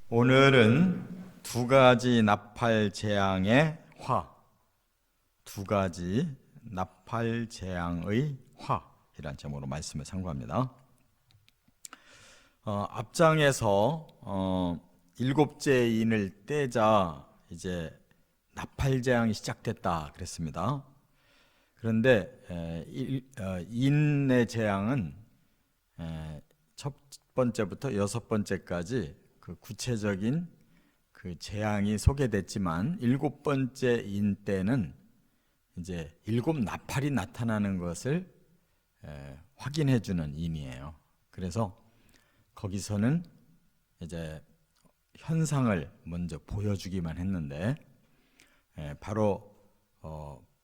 오늘은 두 가지 나팔 재앙의 화, 두 가지 나팔 재앙의 화이란 제목으로 말씀을 참고합니다. 앞장에서 일곱째 인을 떼자 이제 나팔 재앙이 시작됐다 그랬습니다. 그런데 인의 재앙은 첫 번째부터 여섯 번째까지 그 구체적인 그 재앙이 소개됐지만 일곱 번째 인 때는 이제 일곱 나팔이 나타나는 것을 확인해 주는 인이에요. 그래서 거기서는 이제 현상을 먼저 보여주기만 했는데 바로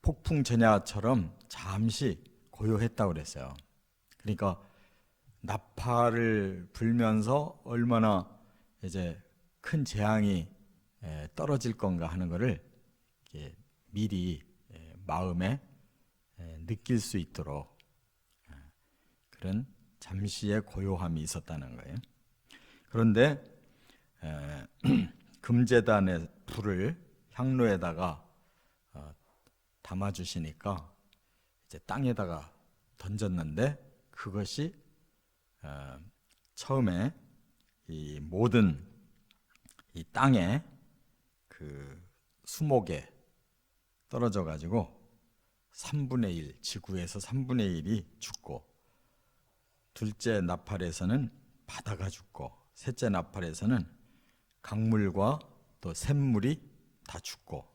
폭풍 전야처럼 잠시 고요했다고 그랬어요. 그러니까 나팔을 불면서 얼마나 이제 큰 재앙이 떨어질 건가 하는 것을 미리 마음에 느낄 수 있도록 그런 잠시의 고요함이 있었다는 거예요. 그런데 금제단의 불을 향로에다가 담아주시니까 이제 땅에다가 던졌는데 그것이 처음에 이 모든 이 땅에 그 수목에 떨어져 가지고 3분의 1, 지구에서 3분의 1이 죽고, 둘째 나팔에서는 바다가 죽고, 셋째 나팔에서는 강물과 또 샘물이 다 죽고,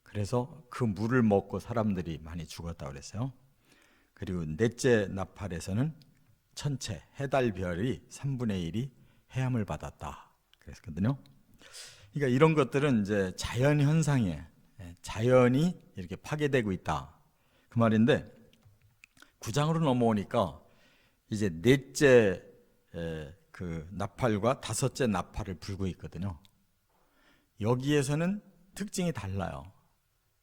그래서 그 물을 먹고 사람들이 많이 죽었다고 그랬어요. 그리고 넷째 나팔에서는 천체, 해달별이 3분의 1이 해함을 받았다 그랬거든요. 그러니까 이런 것들은 이제 자연 현상이에요. 자연이 이렇게 파괴되고 있다 그 말인데, 9장으로 넘어오니까 이제 넷째 그 나팔과 다섯째 나팔을 불고 있거든요. 여기에서는 특징이 달라요.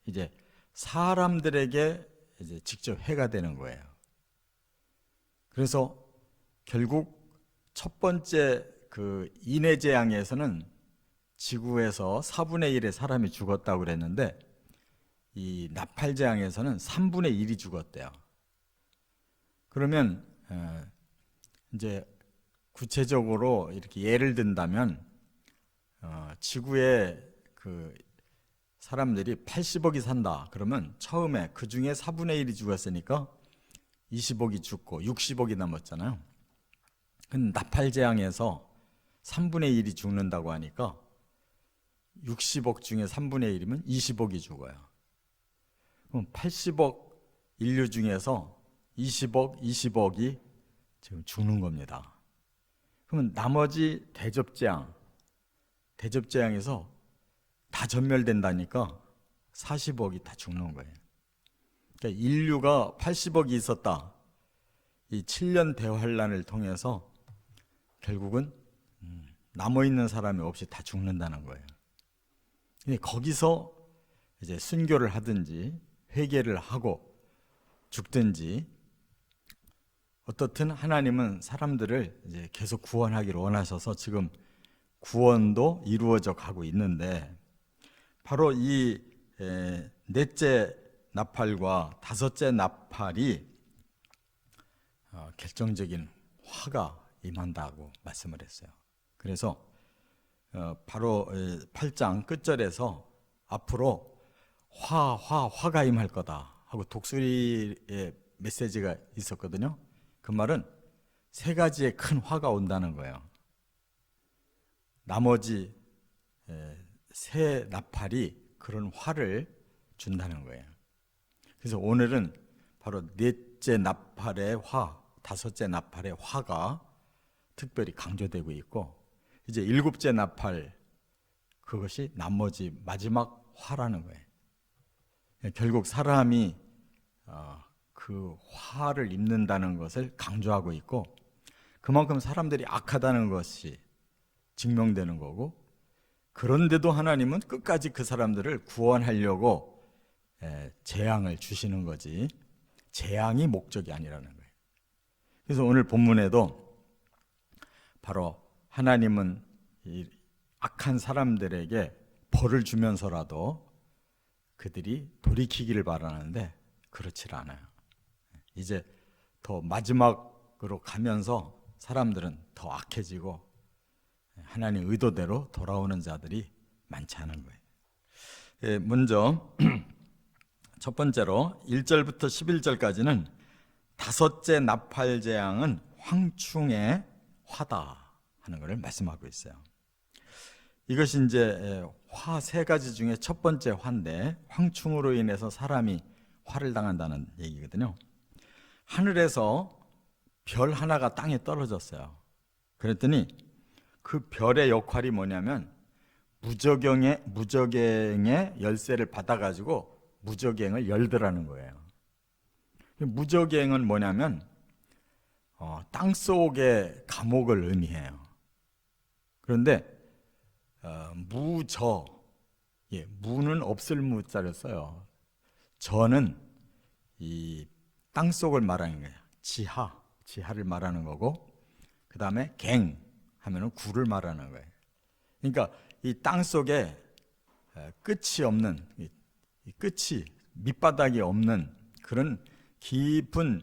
이제 사람들에게 이제 직접 해가 되는 거예요. 그래서 결국 첫 번째 그 인의 재앙에서는 지구에서 4분의 1의 사람이 죽었다고 그랬는데, 이 나팔 재앙에서는 3분의 1이 죽었대요. 그러면 이제 구체적으로 이렇게 예를 든다면 지구에 그 사람들이 80억이 산다 그러면 처음에 그 중에 4분의 1이 죽었으니까 20억이 죽고 60억이 남았잖아요. 근데 나팔 재앙에서 3분의 1이 죽는다고 하니까 60억 중에 3분의 1이면 20억이 죽어요. 그럼 80억 인류 중에서 20억, 20억이 지금 죽는 겁니다. 그러면 나머지 대접재앙에서 다 전멸된다니까 40억이 다 죽는 거예요. 그러니까 인류가 80억이 있었다. 이 7년 대환란을 통해서 결국은 남아있는 사람이 없이 다 죽는다는 거예요. 근데 거기서 이제 순교를 하든지 회개를 하고 죽든지, 어떻든 하나님은 사람들을 이제 계속 구원하기를 원하셔서 지금 구원도 이루어져 가고 있는데, 바로 이 넷째 나팔과 다섯째 나팔이 결정적인 화가 임한다고 말씀을 했어요. 그래서 바로 8장 끝절에서 앞으로 화가 임할 거다 하고 독수리의 메시지가 있었거든요. 그 말은 세 가지의 큰 화가 온다는 거예요. 나머지 세 나팔이 그런 화를 준다는 거예요. 그래서 오늘은 바로 넷째 나팔의 화, 다섯째 나팔의 화가 특별히 강조되고 있고, 이제 일곱째 나팔, 그것이 나머지 마지막 화라는 거예요. 결국 사람이 그 화를 입는다는 것을 강조하고 있고, 그만큼 사람들이 악하다는 것이 증명되는 거고, 그런데도 하나님은 끝까지 그 사람들을 구원하려고 재앙을 주시는 거지, 재앙이 목적이 아니라는 거예요. 그래서 오늘 본문에도 바로 하나님은 악한 사람들에게 벌을 주면서라도 그들이 돌이키기를 바라는데 그렇지 않아요. 이제 더 마지막으로 가면서 사람들은 더 악해지고 하나님 의도대로 돌아오는 자들이 많지 않은 거예요. 먼저 첫 번째로 1절부터 11절까지는 다섯째 나팔 재앙은 황충의 화다 하는 것을 말씀하고 있어요. 이것이 이제 화 세 가지 중에 첫 번째 화인데, 황충으로 인해서 사람이 화를 당한다는 얘기거든요. 하늘에서 별 하나가 땅에 떨어졌어요. 그랬더니 그 별의 역할이 뭐냐면 무저갱의 열쇠를 받아가지고 무저갱을 열더라는 거예요. 무저갱은 뭐냐면 땅속의 감옥을 의미해요. 그런데 무저, 무는 없을 무자를 써요. 저는 이 땅속을 말하는 거예요. 지하를 말하는 거고, 그 다음에 갱 하면은 구를 말하는 거예요. 그러니까 이 땅속에 끝이 없는, 끝이 밑바닥이 없는 그런 깊은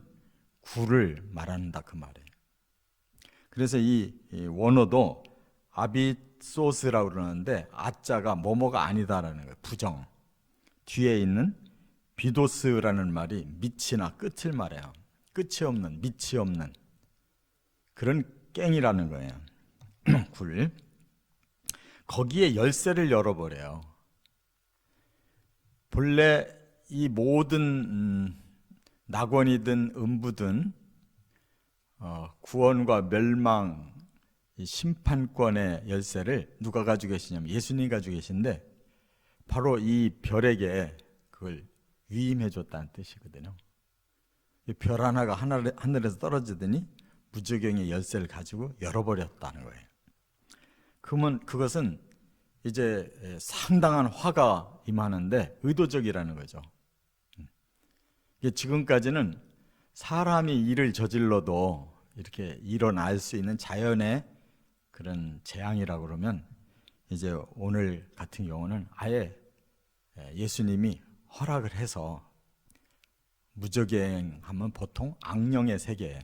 구를 말한다 그 말이에요. 그래서 이 원어도 아비소스라고 그러는데 아자가 뭐뭐가 아니다라는 거예요. 부정. 뒤에 있는 비도스라는 말이 밑이나 끝을 말해요. 끝이 없는, 밑이 없는 그런 깽이라는 거예요. 굴. 거기에 열쇠를 열어버려요. 본래 이 모든 낙원이든 음부든 구원과 멸망, 이 심판권의 열쇠를 누가 가지고 계시냐면 예수님이 가지고 계신데, 바로 이 별에게 그걸 위임해 줬다는 뜻이거든요. 별 하나가 하늘에서 떨어지더니 무저갱의 열쇠를 가지고 열어버렸다는 거예요. 그러면 그것은 이제 상당한 화가 임하는데 의도적이라는 거죠. 지금까지는 사람이 일을 저질러도 이렇게 일어날 수 있는 자연의 그런 재앙이라고 그러면, 이제 오늘 같은 경우는 아예 예수님이 허락을 해서, 무저갱하면 보통 악령의 세계,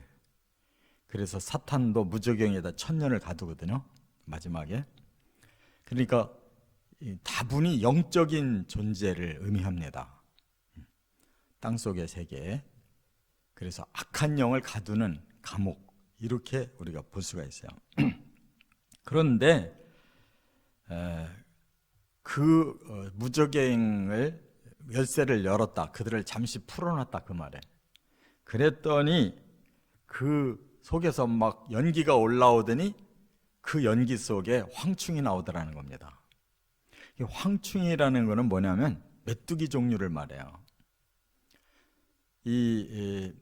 그래서 사탄도 무저갱에다 1000년을 가두거든요, 마지막에. 그러니까 다분히 영적인 존재를 의미합니다. 땅속의 세계. 그래서 악한 영을 가두는 감옥, 이렇게 우리가 볼 수가 있어요. 그런데 그 무저갱을 열쇠를 열었다, 그들을 잠시 풀어놨다 그 말에. 그랬더니 그 속에서 막 연기가 올라오더니 그 연기 속에 황충이 나오더라는 겁니다. 이 황충이라는 것은 뭐냐면 메뚜기 종류를 말해요. 이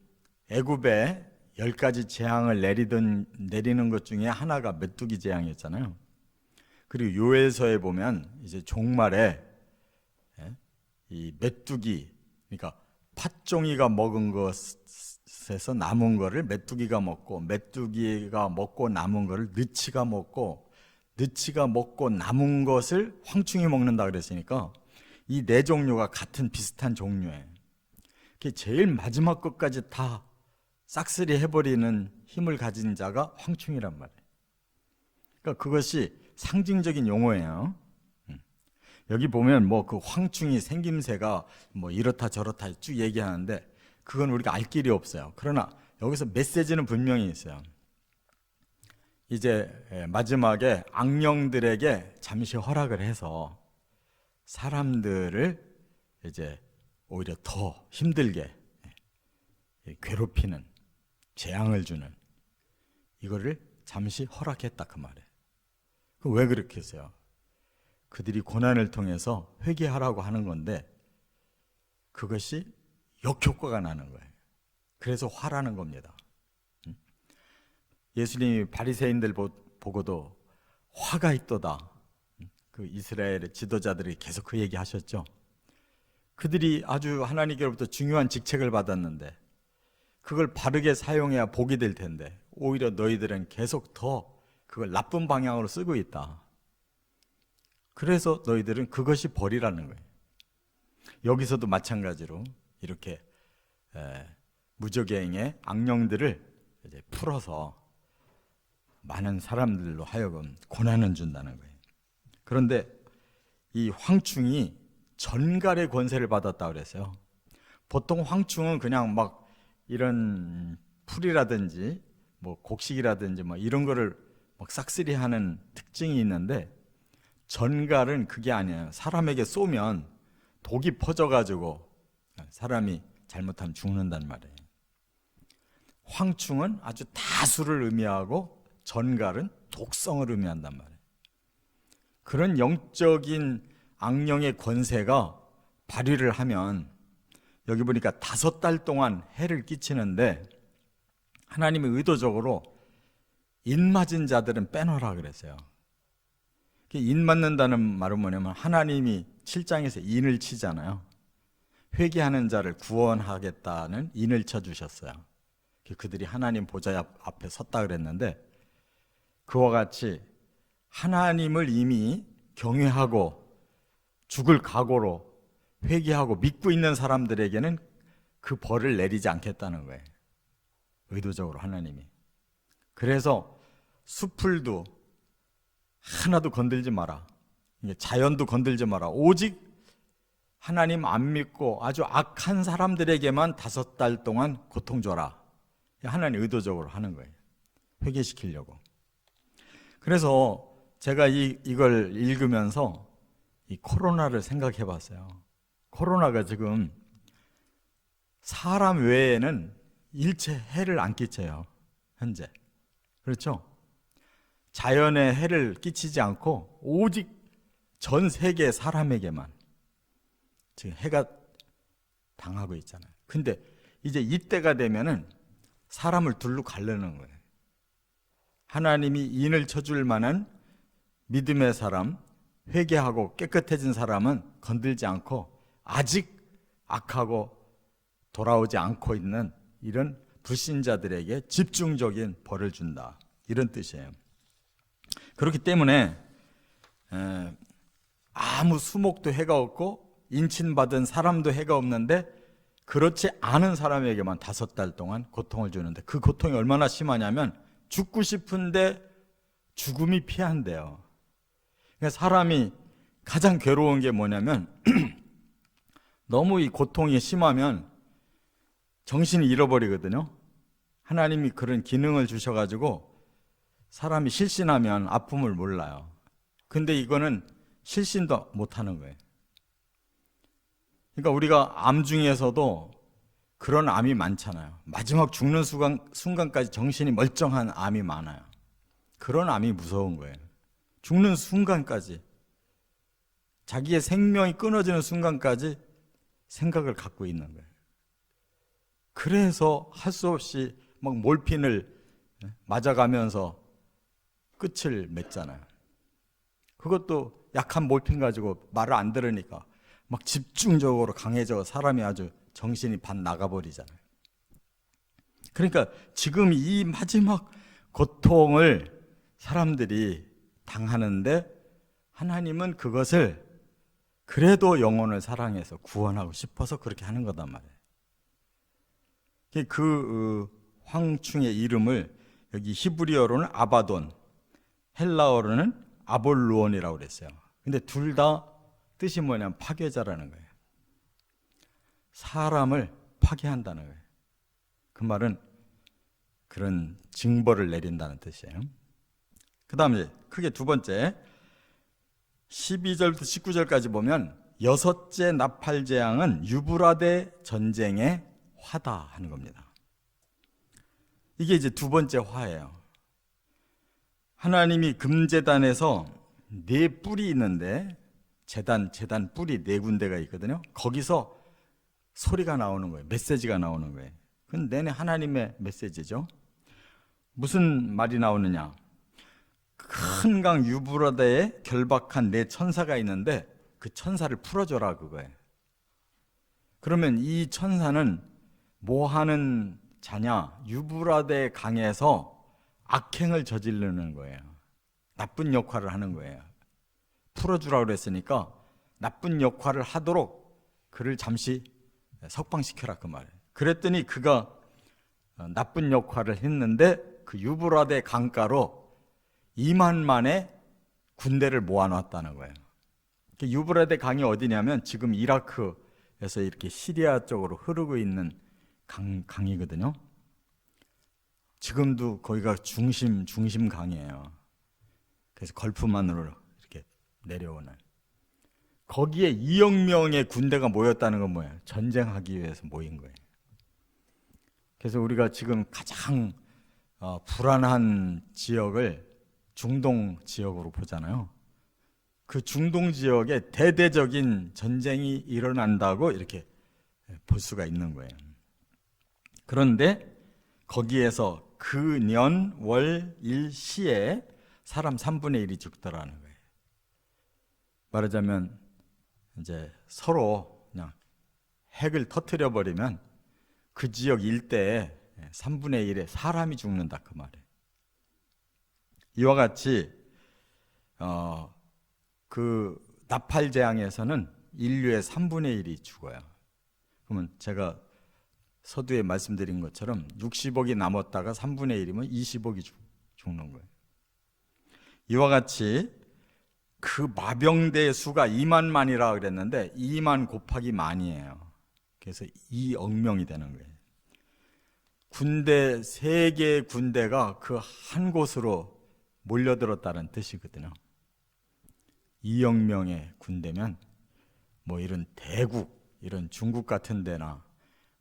애굽에 10가지 재앙을 내리는 것 중에 하나가 메뚜기 재앙이었잖아요. 그리고 요엘서에 보면 이제 종말에 이 메뚜기, 그러니까 팥종이가 먹은 것에서 남은 거를 메뚜기가 먹고, 메뚜기가 먹고 남은 거를 느치가 먹고, 느치가 먹고 남은 것을 황충이 먹는다 그랬으니까 이 네 종류가 같은 비슷한 종류예요. 제일 마지막 것까지 다 싹쓸이 해버리는 힘을 가진 자가 황충이란 말이에요. 그러니까 그것이 상징적인 용어예요. 여기 보면 뭐 그 황충이 생김새가 뭐 이렇다 저렇다 쭉 얘기하는데 그건 우리가 알 길이 없어요. 그러나 여기서 메시지는 분명히 있어요. 이제 마지막에 악령들에게 잠시 허락을 해서 사람들을 이제 오히려 더 힘들게 괴롭히는, 재앙을 주는, 이거를 잠시 허락했다 그 말이에요. 왜 그렇게 했어요? 그들이 고난을 통해서 회개하라고 하는 건데 그것이 역효과가 나는 거예요. 그래서 화라는 겁니다. 예수님이 바리새인들 보고도 화가 있도다, 그 이스라엘의 지도자들이 계속 그 얘기 하셨죠. 그들이 아주 하나님께로부터 중요한 직책을 받았는데 그걸 바르게 사용해야 복이 될 텐데 오히려 너희들은 계속 더 그걸 나쁜 방향으로 쓰고 있다. 그래서 너희들은 그것이 벌이라는 거예요. 여기서도 마찬가지로 이렇게 무적행의 악령들을 이제 풀어서 많은 사람들로 하여금 고난을 준다는 거예요. 그런데 이 황충이 전갈의 권세를 받았다 그랬어요. 보통 황충은 그냥 막 이런 풀이라든지 뭐 곡식이라든지 뭐 이런 거를 막 싹쓸이하는 특징이 있는데, 전갈은 그게 아니에요. 사람에게 쏘면 독이 퍼져가지고 사람이 잘못하면 죽는단 말이에요. 황충은 아주 다수를 의미하고 전갈은 독성을 의미한단 말이에요. 그런 영적인 악령의 권세가 발휘를 하면 여기 보니까 5달 동안 해를 끼치는데, 하나님이 의도적으로 인 맞은 자들은 빼놓으라 그랬어요. 인 맞는다는 말은 뭐냐면 하나님이 7장에서 인을 치잖아요. 회개하는 자를 구원하겠다는 인을 쳐주셨어요. 그들이 하나님 보좌 앞에 섰다 그랬는데, 그와 같이 하나님을 이미 경외하고 죽을 각오로 회개하고 믿고 있는 사람들에게는 그 벌을 내리지 않겠다는 거예요. 의도적으로 하나님이. 그래서 수풀도 하나도 건들지 마라, 자연도 건들지 마라, 오직 하나님 안 믿고 아주 악한 사람들에게만 5달 동안 고통 줘라. 하나님 의도적으로 하는 거예요. 회개시키려고. 그래서 제가 이걸 읽으면서 이 코로나를 생각해 봤어요. 코로나가 지금 사람 외에는 일체 해를 안 끼쳐요, 현재. 그렇죠? 자연에 해를 끼치지 않고 오직 전 세계 사람에게만 지금 해가 당하고 있잖아요. 근데 이제 이때가 되면은 사람을 둘로 가르는 거예요. 하나님이 인을 쳐줄 만한 믿음의 사람, 회개하고 깨끗해진 사람은 건들지 않고 아직 악하고 돌아오지 않고 있는 이런 불신자들에게 집중적인 벌을 준다, 이런 뜻이에요. 그렇기 때문에 아무 수목도 해가 없고 인친받은 사람도 해가 없는데, 그렇지 않은 사람에게만 5달 동안 고통을 주는데, 그 고통이 얼마나 심하냐면 죽고 싶은데 죽음이 피한대요. 그러니까 사람이 가장 괴로운 게 뭐냐면 너무 이 고통이 심하면 정신이 잃어버리거든요. 하나님이 그런 기능을 주셔가지고 사람이 실신하면 아픔을 몰라요. 근데 이거는 실신도 못하는 거예요. 그러니까 우리가 암 중에서도 그런 암이 많잖아요. 마지막 죽는 순간까지 정신이 멀쩡한 암이 많아요. 그런 암이 무서운 거예요. 죽는 순간까지, 자기의 생명이 끊어지는 순간까지 생각을 갖고 있는 거예요. 그래서 할 수 없이 막 몰핀을 맞아가면서 끝을 맺잖아요. 그것도 약한 몰핀 가지고 말을 안 들으니까 막 집중적으로 강해져 사람이 아주 정신이 반 나가버리잖아요. 그러니까 지금 이 마지막 고통을 사람들이 당하는데, 하나님은 그것을 그래도 영혼을 사랑해서 구원하고 싶어서 그렇게 하는 거단 말이에요. 그 황충의 이름을 여기 히브리어로는 아바돈, 헬라어로는 아볼루온이라고 그랬어요. 근데 둘 다 뜻이 뭐냐면 파괴자라는 거예요. 사람을 파괴한다는 거예요. 그 말은 그런 징벌을 내린다는 뜻이에요. 그 다음에 크게 두 번째 12절부터 19절까지 보면 6째 나팔재앙은 유브라데 전쟁의 화다 하는 겁니다. 이게 이제 두 번째 화예요. 하나님이 금제단에서 4뿔이 있는데, 제단 뿔이 4군데가 있거든요. 거기서 소리가 나오는 거예요. 메시지가 나오는 거예요. 그건 내내 하나님의 메시지죠. 무슨 말이 나오느냐? 큰 강 유브라데에 결박한 4천사가 있는데 그 천사를 풀어줘라, 그거예요. 그러면 이 천사는 뭐 하는 자냐? 유브라데 강에서 악행을 저지르는 거예요. 나쁜 역할을 하는 거예요. 풀어주라고 그랬으니까 나쁜 역할을 하도록 그를 잠시 석방시켜라 그 말이에요. 그랬더니 그가 나쁜 역할을 했는데 그 유브라데 강가로 2만만의 군대를 모아놨다는 거예요. 유브라데 강이 어디냐면 지금 이라크에서 이렇게 시리아 쪽으로 흐르고 있는 강이거든요. 지금도 거기가 중심 강이에요. 그래서 걸프만으로 이렇게 내려오는. 거기에 2억 명의 군대가 모였다는 건 뭐예요? 전쟁하기 위해서 모인 거예요. 그래서 우리가 지금 가장 불안한 지역을 중동 지역으로 보잖아요. 그 중동 지역에 대대적인 전쟁이 일어난다고 이렇게 볼 수가 있는 거예요. 그런데 거기에서 그 년, 월, 일, 시에 사람 3분의 1이 죽더라는 거예요. 말하자면 이제 서로 그냥 핵을 터뜨려 버리면 그 지역 일대에 3분의 1의 사람이 죽는다 그 말이에요. 이와 같이 그 나팔 재앙에서는 인류의 3분의 1이 죽어요. 그러면 제가 서두에 말씀드린 것처럼 60억이 남았다가 3분의 1이면 20억이 죽는 거예요. 이와 같이 그 마병대 수가 2만만이라 그랬는데 2만 곱하기 만이에요. 그래서 2억 명이 되는 거예요. 군대, 세 개의 군대가 그 한 곳으로 몰려들었다는 뜻이거든요. 2억 명의 군대면 뭐 이런 대국, 이런 중국 같은 데나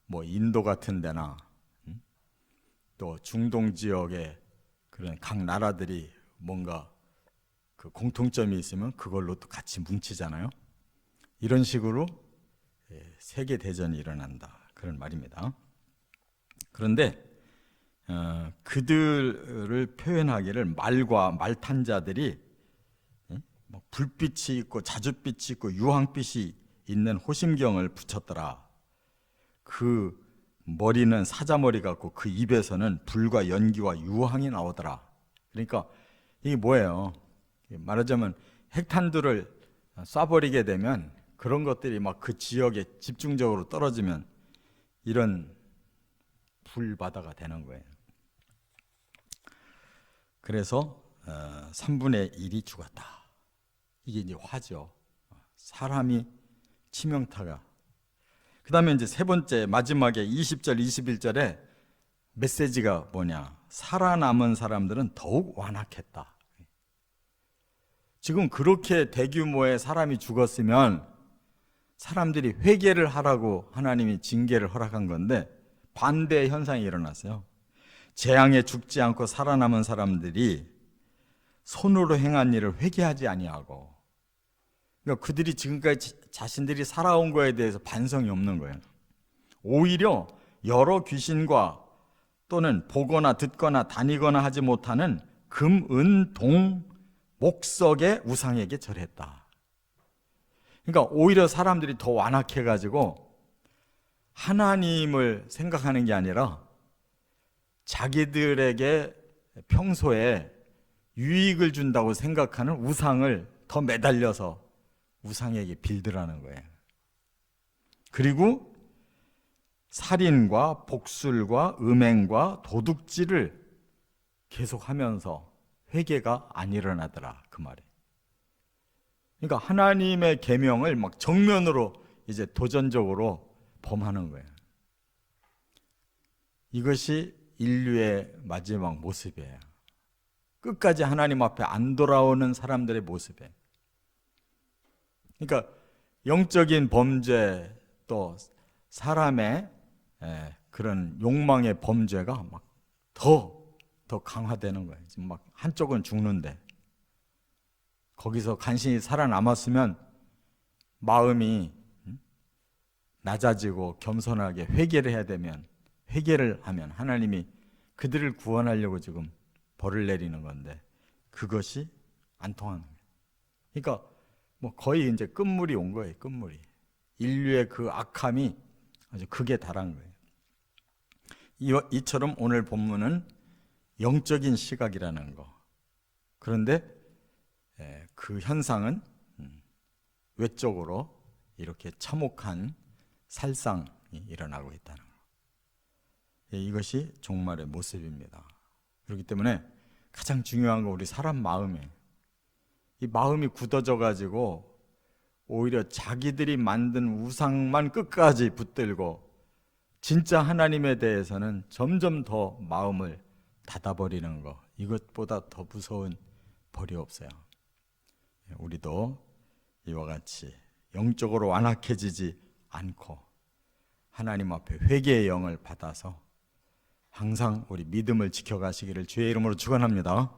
뭐 인도 같은 데나 또 중동 지역의 그런 각 나라들이 뭔가 그 공통점이 있으면 그걸로 또 같이 뭉치잖아요. 이런 식으로 세계 대전이 일어난다 그런 말입니다. 그런데 그들을 표현하기를 말과 말탄자들이 불빛이 있고 자줏빛이 있고 유황빛이 있는 호심경을 붙였더라. 그 머리는 사자머리 같고 그 입에서는 불과 연기와 유황이 나오더라. 그러니까 이게 뭐예요? 말하자면 핵탄두를 쏴버리게 되면 그런 것들이 막 그 지역에 집중적으로 떨어지면 이런 불바다가 되는 거예요. 그래서 3분의 1이 죽었다. 이게 이제 화죠. 사람이 치명타가. 그 다음에 이제 세 번째 마지막에 20절 21절에 메시지가 뭐냐? 살아남은 사람들은 더욱 완악했다. 지금 그렇게 대규모의 사람이 죽었으면 사람들이 회개를 하라고 하나님이 징계를 허락한 건데 반대의 현상이 일어났어요. 재앙에 죽지 않고 살아남은 사람들이 손으로 행한 일을 회개하지 아니하고, 그러니까 그들이 지금까지 자신들이 살아온 거에 대해서 반성이 없는 거예요. 오히려 여러 귀신과 또는 보거나 듣거나 다니거나 하지 못하는 금, 은, 동, 목석의 우상에게 절했다. 그러니까 오히려 사람들이 더 완악해가지고 하나님을 생각하는 게 아니라 자기들에게 평소에 유익을 준다고 생각하는 우상을 더 매달려서 우상에게 빌드라는 거예요. 그리고 살인과 복술과 음행과 도둑질을 계속하면서 회개가 안 일어나더라 그 말이에요. 그러니까 하나님의 계명을 막 정면으로 이제 도전적으로 범하는 거예요. 이것이 인류의 마지막 모습이에요. 끝까지 하나님 앞에 안 돌아오는 사람들의 모습이에요. 그러니까 영적인 범죄 또 사람의 그런 욕망의 범죄가 막 더 강화되는 거예요. 지금 막 한쪽은 죽는데 거기서 간신히 살아남았으면 마음이 낮아지고 겸손하게 회개를 해야 되면 회개를 하면 하나님이 그들을 구원하려고 지금 벌을 내리는 건데 그것이 안 통하는 거예요. 그러니까 뭐 거의 이제 끝물이 온 거예요. 끝물이. 인류의 그 악함이 아주 극에 달한 거예요. 이처럼 오늘 본문은 영적인 시각이라는 거. 그런데 그 현상은 외적으로 이렇게 참혹한 살상이 일어나고 있다는 것. 이것이 종말의 모습입니다. 그렇기 때문에 가장 중요한 건 우리 사람 마음이에요. 이 마음이 굳어져 가지고 오히려 자기들이 만든 우상만 끝까지 붙들고 진짜 하나님에 대해서는 점점 더 마음을 닫아버리는 것, 이것보다 더 무서운 벌이 없어요. 우리도 이와 같이 영적으로 완악해지지 않고 하나님 앞에 회개의 영을 받아서 항상 우리 믿음을 지켜가시기를 주의 이름으로 축원합니다.